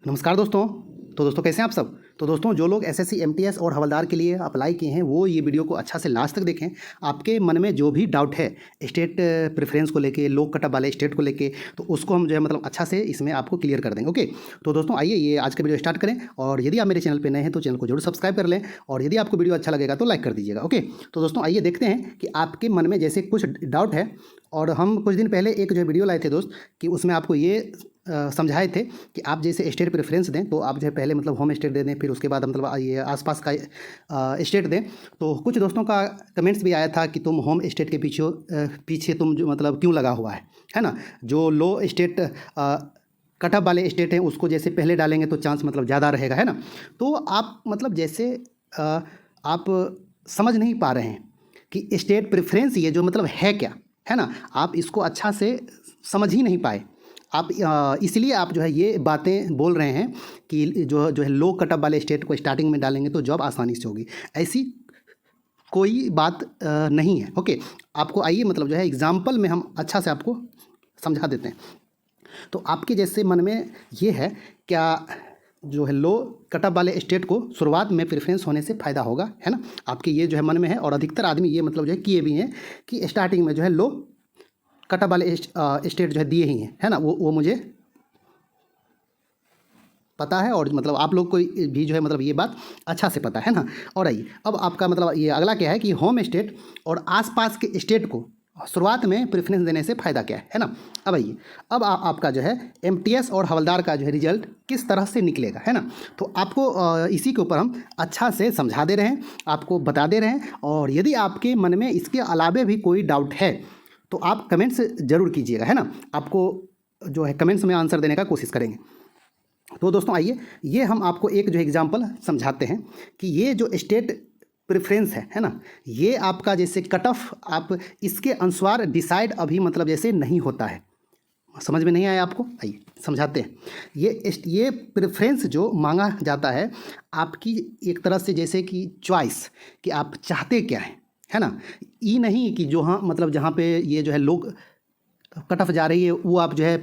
नमस्कार दोस्तों। तो दोस्तों कैसे हैं आप सब। तो दोस्तों जो लोग एसएससी एमटीएस और हवलदार के लिए अप्लाई किए हैं वो ये वीडियो को अच्छा से लास्ट तक देखें। आपके मन में जो भी डाउट है स्टेट प्रेफरेंस को लेके, लोक कटअप वाले स्टेट को लेके, तो उसको हम जो है मतलब अच्छा से इसमें आपको क्लियर कर देंगे। ओके, तो दोस्तों आइए ये आज का वीडियो स्टार्ट करें। और यदि आप मेरे चैनल पर नए हैं तो चैनल को जरूर सब्सक्राइब कर लें, और यदि आपको वीडियो अच्छा लगेगा तो लाइक कर दीजिएगा। ओके, तो दोस्तों आइए देखते हैं कि आपके मन में जैसे कुछ डाउट है। और हम कुछ दिन पहले एक जो वीडियो लाए थे दोस्त, कि उसमें आपको ये समझाए थे कि आप जैसे स्टेट प्रेफरेंस दें तो आप जो है पहले मतलब होम स्टेट दे दें, फिर उसके बाद मतलब ये आसपास का स्टेट दें। तो कुछ दोस्तों का कमेंट्स भी आया था कि तुम होम स्टेट के पीछे तुम जो मतलब क्यों लगा हुआ है ना। जो लो स्टेट कटअप वाले स्टेट हैं उसको जैसे पहले डालेंगे तो चांस मतलब ज़्यादा रहेगा, है ना। तो आप मतलब जैसे आप समझ नहीं पा रहे हैं कि स्टेट प्रेफरेंस ये जो मतलब है क्या, है ना। आप इसको अच्छा से समझ ही नहीं पाए आप, इसलिए आप जो है ये बातें बोल रहे हैं कि जो है लो कटअप वाले स्टेट को स्टार्टिंग में डालेंगे तो जॉब आसानी से होगी। ऐसी कोई बात नहीं है। ओके, आपको आइए मतलब जो है एग्जाम्पल में हम अच्छा से आपको समझा देते हैं। तो आपके जैसे मन में ये है क्या, जो है लो कटअप वाले स्टेट को शुरुआत में प्रेफरेंस होने से फ़ायदा होगा, है ना। आपके ये जो है मन में है, और अधिकतर आदमी ये मतलब जो है किए भी हैं कि स्टार्टिंग में जो है लो कटअप वाले स्टेट जो है दिए ही हैं, है ना। वो मुझे पता है, और मतलब आप लोग को भी जो है मतलब ये बात अच्छा से पता है ना। और आइए अब आपका मतलब ये अगला क्या है कि होम स्टेट और आसपास के स्टेट को शुरुआत में प्रेफरेंस देने से फ़ायदा क्या है ना। अब आइए अब आपका जो है एमटीएस और हवलदार का जो है रिजल्ट किस तरह से निकलेगा, है ना। तो आपको इसी के ऊपर हम अच्छा से समझा दे रहे हैं, आपको बता दे रहे हैं। और यदि आपके मन में इसके अलावे भी कोई डाउट है तो आप कमेंट्स ज़रूर कीजिएगा, है ना। आपको जो है कमेंट्स में आंसर देने का कोशिश करेंगे। तो दोस्तों आइए ये हम आपको एक जो एग्जांपल समझाते हैं कि ये जो स्टेट प्रेफरेंस है ना, ये आपका जैसे कट ऑफ आप इसके अनुसार डिसाइड अभी मतलब जैसे नहीं होता है। समझ में नहीं आया आपको, आइए समझाते हैं। ये प्रेफरेंस जो मांगा जाता है आपकी एक तरह से जैसे कि चॉइस, कि आप चाहते क्या है ना। ये नहीं कि जो हाँ मतलब जहाँ पे ये जो है लोग कट ऑफ जा रही है वो आप जो है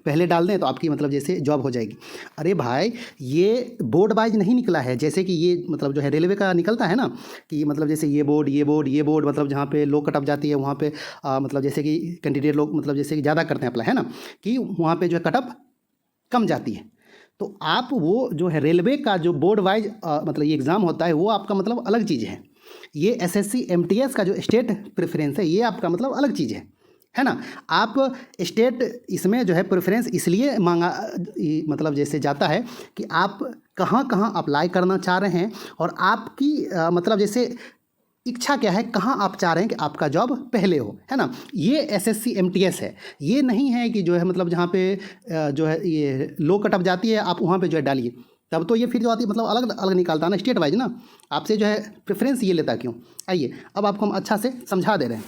पहले डाल दें तो आपकी मतलब जैसे जॉब हो जाएगी। अरे भाई ये बोर्ड वाइज नहीं निकला है, जैसे कि ये मतलब जो है रेलवे का निकलता है ना, कि मतलब जैसे ये बोर्ड ये बोर्ड मतलब जहाँ पे लो कट ऑफ जाती है वहाँ पे मतलब जैसे कि कैंडिडेट लोग मतलब जैसे कि ज़्यादा करते हैं अप्लाई, है ना, कि वहाँ पे जो है कट ऑफ कम जाती है। तो आप वो जो है रेलवे का जो बोर्ड वाइज मतलब ये एग्ज़ाम होता है वो आपका मतलब अलग चीज़ है। ये एसएससी एमटीएस का जो स्टेट प्रेफरेंस है ये आपका मतलब अलग चीज़ है ना। आप स्टेट इसमें जो है प्रेफरेंस इसलिए मांगा मतलब जैसे जाता है कि आप कहाँ कहाँ अप्लाई करना चाह रहे हैं, और आपकी मतलब जैसे इच्छा क्या है, कहाँ आप चाह रहे हैं कि आपका जॉब पहले हो, है ना। ये एसएससी एमटीएस है। ये नहीं है कि जो है मतलब जहाँ पे जो है ये लो कट ऑफ जाती है आप वहाँ पे जो है डालिए, तब तो ये फिर जो आती है मतलब अलग अलग निकालता है ना स्टेट वाइज ना। आपसे जो है प्रेफरेंस ये लेता क्यों। आइए अब आपको हम अच्छा से समझा दे रहे हैं।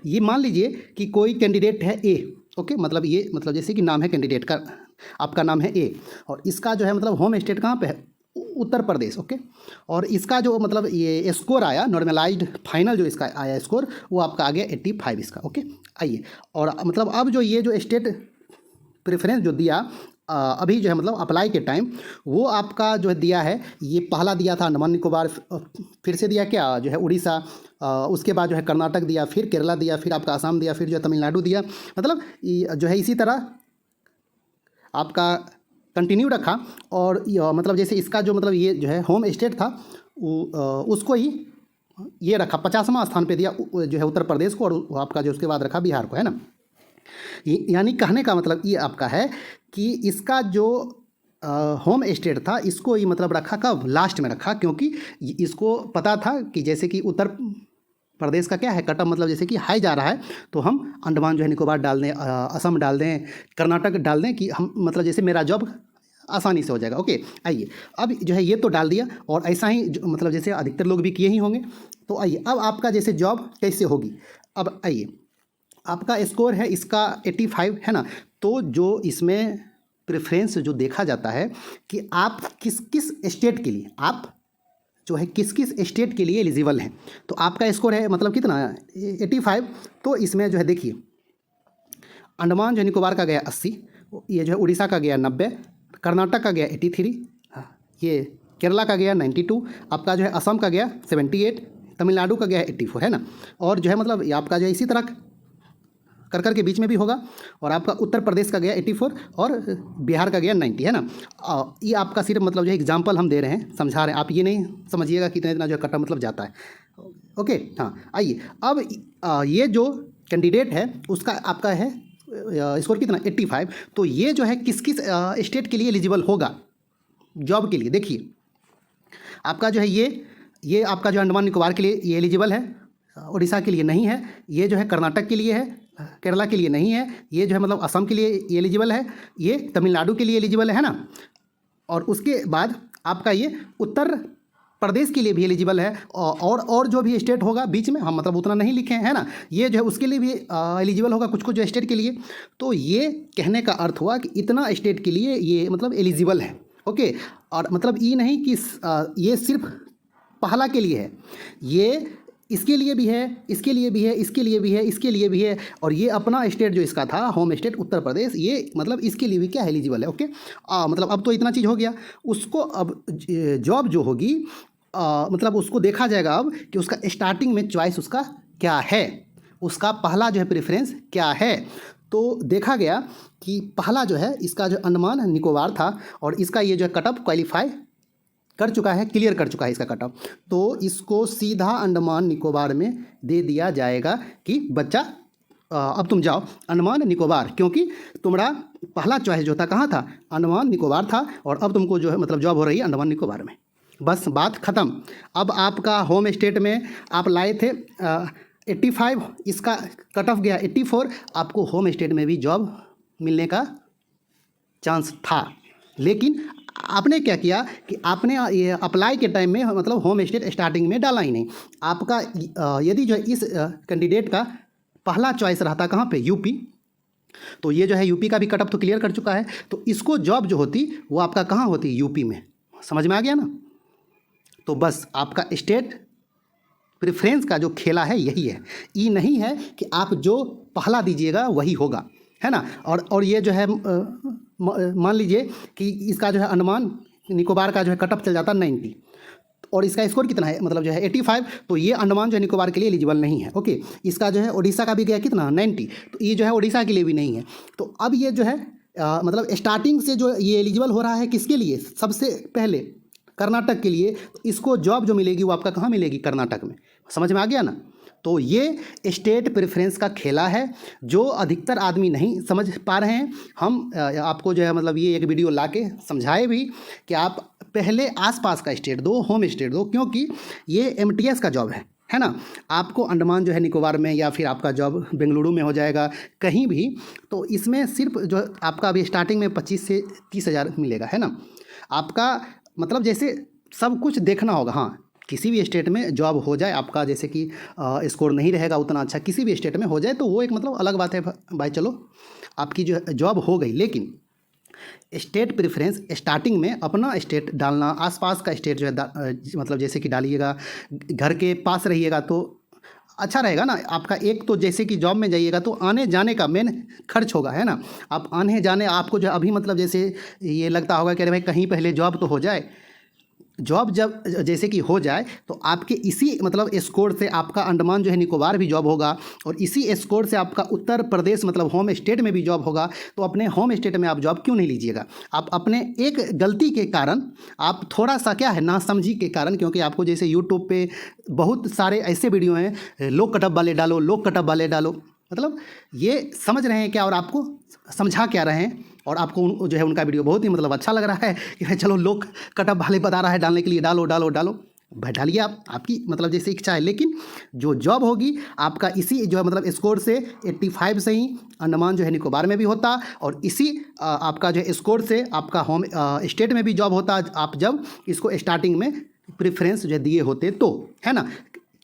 ये मान लीजिए कि कोई कैंडिडेट है ए, ओके, मतलब ये मतलब जैसे कि नाम है कैंडिडेट का, आपका नाम है ए, और इसका जो है मतलब होम स्टेट कहाँ पे है, उत्तर प्रदेश। ओके, और इसका जो मतलब ये स्कोर आया नॉर्मलाइज्ड फाइनल जो इसका आया स्कोर वो आपका आ गया 85 इसका। ओके, आइए और मतलब अब जो ये जो स्टेट प्रेफरेंस जो दिया अभी जो है मतलब अप्लाई के टाइम, वो आपका जो है दिया है, ये पहला दिया था अंडमान निकोबार, फिर से दिया क्या जो है उड़ीसा, उसके बाद जो है कर्नाटक दिया, फिर केरला दिया, फिर आपका असम दिया, फिर जो है तमिलनाडु दिया। मतलब जो है इसी तरह आपका कंटिन्यू रखा। और मतलब जैसे इसका जो मतलब ये जो है होम स्टेट था उसको ही ये रखा 50वां स्थान पे दिया जो है उत्तर प्रदेश को, और आपका जो उसके बाद रखा बिहार को, है ना। यानी कहने का मतलब ये आपका है कि इसका जो होम स्टेट था इसको ही मतलब रखा कब, लास्ट में रखा, क्योंकि इसको पता था कि जैसे कि उत्तर प्रदेश का क्या है कटअप मतलब जैसे कि हाई जा रहा है, तो हम अंडमान जो है निकोबार डाल दें, असम डाल दें, कर्नाटक डाल दें, कि हम मतलब जैसे मेरा जॉब आसानी से हो जाएगा। ओके, आइए अब जो है ये तो डाल दिया, और ऐसा ही मतलब जैसे अधिकतर लोग भी किए ही होंगे। तो आइए अब आपका जैसे जॉब कैसे होगी। अब आइए आपका स्कोर है इसका 85, है ना। तो जो इसमें प्रेफरेंस जो देखा जाता है कि आप किस किस स्टेट के लिए, आप जो है किस किस स्टेट के लिए एलिजिबल हैं। तो आपका स्कोर है मतलब कितना 85। तो इसमें जो है देखिए अंडमान जो निकोबार का गया 80, ये जो है उड़ीसा का गया 90, कर्नाटक का गया 83, हाँ, ये केरला का गया 92, आपका जो है असम का गया 78, तमिलनाडु का गया 84, है ना। और जो है मतलब ये आपका जो है इसी तरह कर के बीच में भी होगा। और आपका उत्तर प्रदेश का गया 84 और बिहार का गया 90, है ना। ये आपका सिर्फ मतलब जो है एग्जाम्पल हम दे रहे हैं, समझा रहे हैं, आप ये नहीं समझिएगा कि इतना इतना जो है कटा मतलब जाता है। ओके, हाँ, आइए अब ये जो कैंडिडेट है उसका आपका है स्कोर कितना 85। तो ये जो है किस किस स्टेट के लिए एलिजिबल होगा जॉब के लिए, देखिए आपका जो है ये आपका जो अंडमान निकोबार के लिए ये एलिजिबल है, उड़ीसा के लिए नहीं है, ये जो है कर्नाटक के लिए है, केरला के लिए नहीं है, ये जो है मतलब असम के लिए ये एलिजिबल है, ये तमिलनाडु के लिए एलिजिबल है ना। और उसके बाद आपका ये उत्तर प्रदेश के लिए भी एलिजिबल है, और जो भी स्टेट होगा बीच में हम मतलब उतना नहीं लिखे हैं ना, ये जो है उसके लिए भी एलिजिबल होगा कुछ कुछ जो स्टेट के लिए। तो ये कहने का अर्थ हुआ कि इतना स्टेट के लिए ये मतलब एलिजिबल है। ओके, और मतलब ये नहीं कि ये सिर्फ पहला के लिए है, ये इसके लिए भी है, इसके लिए भी है, इसके लिए भी है, इसके लिए भी है, और ये अपना स्टेट जो इसका था होम स्टेट उत्तर प्रदेश, ये मतलब इसके लिए भी क्या एलिजिबल है। ओके, मतलब अब तो इतना चीज़ हो गया। उसको अब जॉब जो होगी मतलब उसको देखा जाएगा अब कि उसका स्टार्टिंग में चॉइस उसका क्या है, उसका पहला जो है प्रेफरेंस क्या है। तो देखा गया कि पहला जो है इसका जो अंडमान निकोबार था, और इसका ये जो है कटअप क्वालिफाई कर चुका है, क्लियर कर चुका है इसका कटअप। तो इसको सीधा अंडमान निकोबार में दे दिया जाएगा कि बच्चा अब तुम जाओ अंडमान निकोबार, क्योंकि तुम्हारा पहला चॉइस जो था कहाँ था, अंडमान निकोबार था, और अब तुमको जो है मतलब जॉब हो रही है अंडमान निकोबार में। बस बात ख़त्म। अब आपका होम स्टेट में आप लाए थे 85, इसका कट ऑफ गया 84, आपको होम स्टेट में भी जॉब मिलने का चांस था। लेकिन आपने क्या किया कि आपने ये अप्लाई के टाइम में मतलब होम स्टेट स्टार्टिंग में डाला ही नहीं। आपका यदि जो है इस कैंडिडेट का पहला चॉइस रहता कहाँ पे, यूपी, तो ये जो है यूपी का भी कट ऑफ तो क्लियर कर चुका है, तो इसको जॉब जो होती वो आपका कहाँ होती, यूपी में। समझ में आ गया ना। तो बस आपका स्टेट प्रेफरेंस का जो खेला है यही है, ये नहीं है कि आप जो पहला दीजिएगा वही होगा, है ना। और ये जो है मान लीजिए कि इसका जो है अंडमान निकोबार का जो है कटअप चल जाता 90, और इसका स्कोर कितना है मतलब जो है 85, तो ये अंडमान जो है निकोबार के लिए एलिजिबल नहीं है। ओके, इसका जो है उड़ीसा का भी गया कितना 90, तो ये जो है उड़ीसा के लिए भी नहीं है। तो अब ये जो है मतलब स्टार्टिंग से जो ये एलिजिबल हो रहा है किसके लिए, सबसे पहले कर्नाटक के लिए। तो इसको जॉब जो मिलेगी वो आपका कहाँ मिलेगी, कर्नाटक में। समझ में आ गया ना। तो ये स्टेट प्रेफरेंस का खेला है जो अधिकतर आदमी नहीं समझ पा रहे हैं। हम आपको जो है मतलब ये एक वीडियो ला के समझाए भी कि आप पहले आसपास का स्टेट दो, होम स्टेट दो, क्योंकि ये MTS का जॉब है ना। आपको अंडमान जो है निकोबार में या फिर आपका जॉब बेंगलुरु में हो जाएगा कहीं भी, तो इसमें सिर्फ जो आपका अभी स्टार्टिंग में 25 से 30 हज़ार मिलेगा, है ना। आपका मतलब जैसे सब कुछ देखना होगा। हाँ, किसी भी स्टेट में जॉब हो जाए आपका, जैसे कि स्कोर नहीं रहेगा उतना अच्छा, किसी भी स्टेट में हो जाए तो वो एक मतलब अलग बात है भाई, चलो आपकी जो जॉब हो गई। लेकिन स्टेट प्रेफरेंस स्टार्टिंग में अपना स्टेट डालना, आसपास का स्टेट जो है मतलब जैसे कि डालिएगा, घर के पास रहिएगा तो अच्छा रहेगा ना आपका। एक तो जैसे कि जॉब में जाइएगा तो आने जाने का मेन खर्च होगा, है ना। आप आने जाने आपको जो अभी मतलब जैसे ये लगता होगा कि अरे भाई कहीं पहले जॉब तो हो जाए। जॉब जब जैसे कि हो जाए तो आपके इसी मतलब स्कोर से आपका अंडमान जो है निकोबार भी जॉब होगा, और इसी स्कोर से आपका उत्तर प्रदेश मतलब होम स्टेट में भी जॉब होगा। तो अपने होम स्टेट में आप जॉब क्यों नहीं लीजिएगा। आप अपने एक गलती के कारण, आप थोड़ा सा क्या है नासमझी के कारण, क्योंकि आपको जैसे यूट्यूब पे बहुत सारे ऐसे वीडियो हैं, लोग कटअप वाले डालो, लोग कटअप वाले डालो, मतलब ये समझ रहे हैं क्या और आपको समझा क्या रहे हैं, और आपको जो है उनका वीडियो बहुत ही मतलब अच्छा लग रहा है कि भाई चलो लोग कटअप वाले बता रहा है डालने के लिए, डालो डालो डालो, भाई डालिए आप, आपकी मतलब जैसे इच्छा है। लेकिन जो जॉब होगी आपका इसी जो है मतलब स्कोर से 85 से ही अंडमान जो है निकोबार में भी होता, और इसी आपका जो है स्कोर से आपका होम स्टेट में भी जॉब होता, आप जब इसको स्टार्टिंग में प्रेफरेंस जो है दिए होते तो, है ना।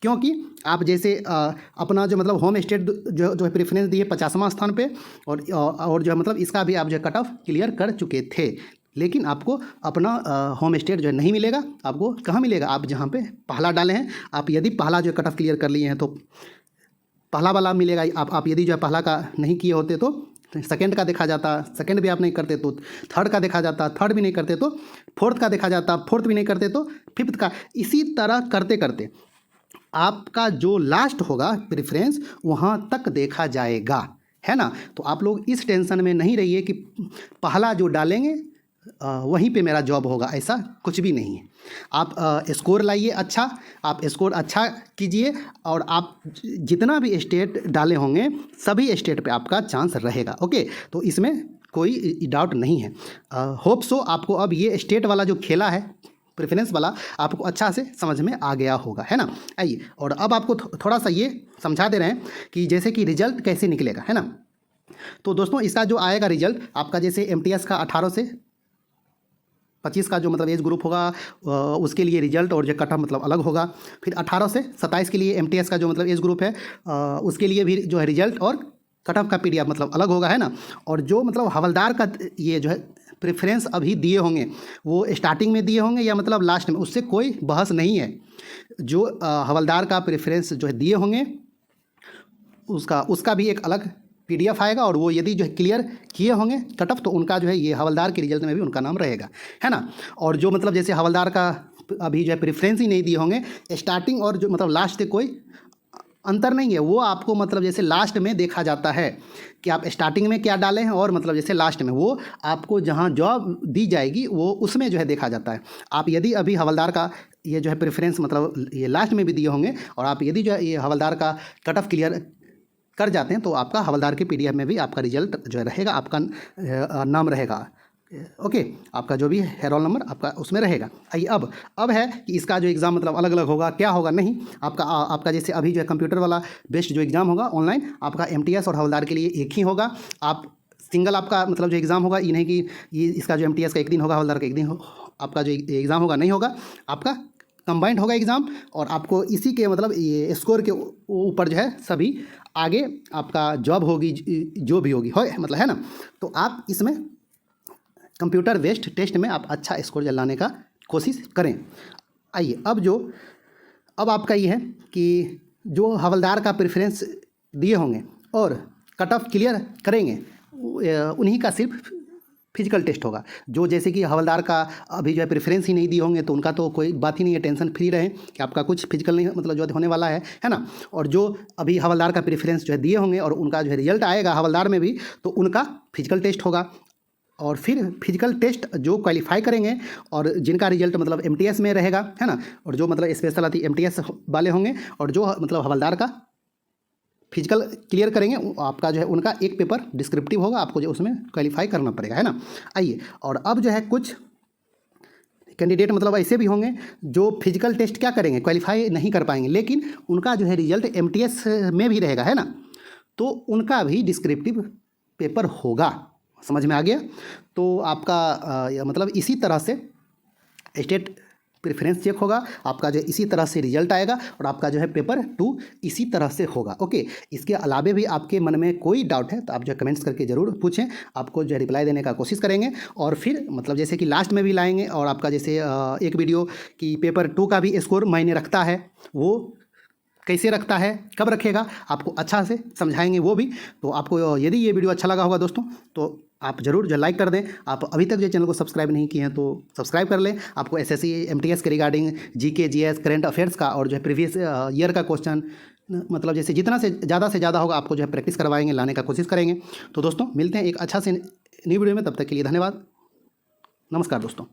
क्योंकि आप जैसे अपना जो मतलब होम स्टेट जो है प्रेफरेंस दिए 50वां स्थान पे, और जो है मतलब इसका भी आप जो है कट ऑफ क्लियर कर चुके थे। लेकिन आपको अपना होम स्टेट जो है नहीं मिलेगा। आपको कहाँ मिलेगा, आप जहाँ पे पहला डाले हैं, आप यदि पहला जो है कट ऑफ क्लियर कर लिए हैं तो पहला वाला मिलेगा। आप यदि जो है पहला का नहीं किए होते तो सेकंड का देखा जाता, सेकंड भी आप नहीं करते तो थर्ड का देखा जाता, थर्ड भी नहीं करते तो फोर्थ का देखा जाता, फोर्थ भी नहीं करते तो फिफ्थ का। इसी तरह करते करते आपका जो लास्ट होगा प्रेफरेंस वहाँ तक देखा जाएगा, है ना। तो आप लोग इस टेंशन में नहीं रहिए कि पहला जो डालेंगे वहीं पे मेरा जॉब होगा, ऐसा कुछ भी नहीं है। आप स्कोर लाइए अच्छा, आप स्कोर अच्छा कीजिए और आप जितना भी स्टेट डाले होंगे सभी स्टेट पे आपका चांस रहेगा। ओके, तो इसमें कोई डाउट नहीं है। होप सो आपको अब ये स्टेट वाला जो खेला है प्रेफरेंस वाला आपको अच्छा से समझ में आ गया होगा, है ना। आइए, और अब आपको थोड़ा सा ये समझा दे रहे हैं कि जैसे कि रिजल्ट कैसे निकलेगा, है ना। तो दोस्तों इसका जो आएगा रिजल्ट आपका, जैसे एमटीएस का 18 से 25 का जो मतलब एज ग्रुप होगा उसके लिए रिजल्ट और जो कट ऑफ मतलब अलग होगा। फिर 18 से 27 के लिए एमटीएस का जो मतलब एज ग्रुप है उसके लिए भी जो है रिजल्ट और कट ऑफ का पीडीएफ मतलब अलग होगा, है ना। और जो मतलब हवलदार का ये जो है प्रेफरेंस अभी दिए होंगे वो स्टार्टिंग में दिए होंगे या मतलब लास्ट में, उससे कोई बहस नहीं है। जो हवलदार का प्रेफरेंस जो है दिए होंगे उसका भी एक अलग पीडीएफ आएगा, और वो यदि जो है क्लियर किए होंगे कट ऑफ तो उनका जो है ये हवलदार के रिजल्ट में भी उनका नाम रहेगा, है ना। और जो मतलब जैसे हवलदार का अभी जो है प्रेफरेंस ही नहीं दिए होंगे, स्टार्टिंग और जो मतलब लास्ट से कोई अंतर नहीं है, वो आपको मतलब जैसे लास्ट में देखा जाता है कि आप स्टार्टिंग में क्या डाले हैं और मतलब जैसे लास्ट में वो आपको जहाँ जॉब दी जाएगी वो उसमें जो है देखा जाता है। आप यदि अभी हवलदार का ये जो है प्रेफरेंस मतलब ये लास्ट में भी दिए होंगे और आप यदि जो है ये हवलदार का कट ऑफ क्लियर कर जाते हैं तो आपका हवलदार के पीडीएफ में भी आपका रिजल्ट जो रहेगा, आपका नाम रहेगा। ओके, आपका जो भी है रोल नंबर आपका उसमें रहेगा। आइए अब है कि इसका जो एग्ज़ाम मतलब अलग अलग होगा, क्या होगा नहीं। आपका जैसे अभी जो है कंप्यूटर वाला बेस्ड जो एग्ज़ाम होगा ऑनलाइन, आपका एमटीएस और हवलदार के लिए एक ही होगा। आप सिंगल आपका मतलब जो एग्ज़ाम होगा ये नहीं कि ये इसका जो एमटीएस का एक दिन होगा, हवलदार का एक दिन आपका जो एग्ज़ाम होगा नहीं होगा, आपका कंबाइंड होगा एग्ज़ाम। और आपको इसी के मतलब ये स्कोर के ऊपर जो है सभी आगे आपका जॉब होगी जो भी होगी, हो मतलब, है ना। तो आप इसमें कंप्यूटर बेस्ड टेस्ट में आप अच्छा स्कोर लाने का कोशिश करें। आइए, अब आपका ये है कि जो हवलदार का प्रेफरेंस दिए होंगे और कट ऑफ क्लियर करेंगे उन्हीं का सिर्फ फिजिकल टेस्ट होगा। जो जैसे कि हवलदार का अभी जो है प्रेफरेंस ही नहीं दिए होंगे तो उनका तो कोई बात ही नहीं है, टेंशन फ्री रहें कि आपका कुछ फिजिकल नहीं मतलब जो होने वाला है ना। और जो अभी हवलदार का प्रेफरेंस जो है दिए होंगे और उनका जो है रिजल्ट आएगा हवलदार में भी, तो उनका फिजिकल टेस्ट होगा। और फिर फिजिकल टेस्ट जो क्वालिफाई करेंगे और जिनका रिजल्ट मतलब एमटीएस में रहेगा, है ना, और जो मतलब स्पेशल आती एमटीएस वाले होंगे और जो मतलब हवलदार का फिजिकल क्लियर करेंगे आपका जो है उनका एक पेपर डिस्क्रिप्टिव होगा, आपको जो उसमें क्वालिफाई करना पड़ेगा, है ना। आइए, और अब जो है कुछ कैंडिडेट मतलब ऐसे भी होंगे जो फिजिकल टेस्ट क्या करेंगे, क्वालिफाई नहीं कर पाएंगे, लेकिन उनका जो है रिजल्ट एमटीएस में भी रहेगा, है ना। तो उनका भी डिस्क्रिप्टिव पेपर होगा। समझ में आ गया। तो आपका मतलब इसी तरह से स्टेट प्रेफरेंस चेक होगा, आपका जो इसी तरह से रिजल्ट आएगा और आपका जो है पेपर 2 इसी तरह से होगा। ओके, इसके अलावे भी आपके मन में कोई डाउट है तो आप जो है कमेंट्स करके ज़रूर पूछें, आपको जो है रिप्लाई देने का कोशिश करेंगे। और फिर मतलब जैसे कि लास्ट में भी लाएंगे और आपका जैसे एक वीडियो कि पेपर 2 का भी स्कोर मायने रखता है, वो कैसे रखता है, कब रखेगा, आपको अच्छा से समझाएंगे वो भी। तो आपको यदि ये वीडियो अच्छा लगा होगा दोस्तों तो आप ज़रूर जो लाइक कर दें। आप अभी तक जो चैनल को सब्सक्राइब नहीं किए हैं तो सब्सक्राइब कर लें। आपको एसएससी एमटीएस के regarding GK GS current affairs का और जो है प्रीवियस ईयर का क्वेश्चन मतलब जैसे जितना से ज़्यादा होगा आपको जो है प्रैक्टिस करवाएंगे, लाने का कोशिश करेंगे। तो दोस्तों मिलते हैं एक अच्छा से न्यू वीडियो में, तब तक के लिए धन्यवाद, नमस्कार दोस्तों।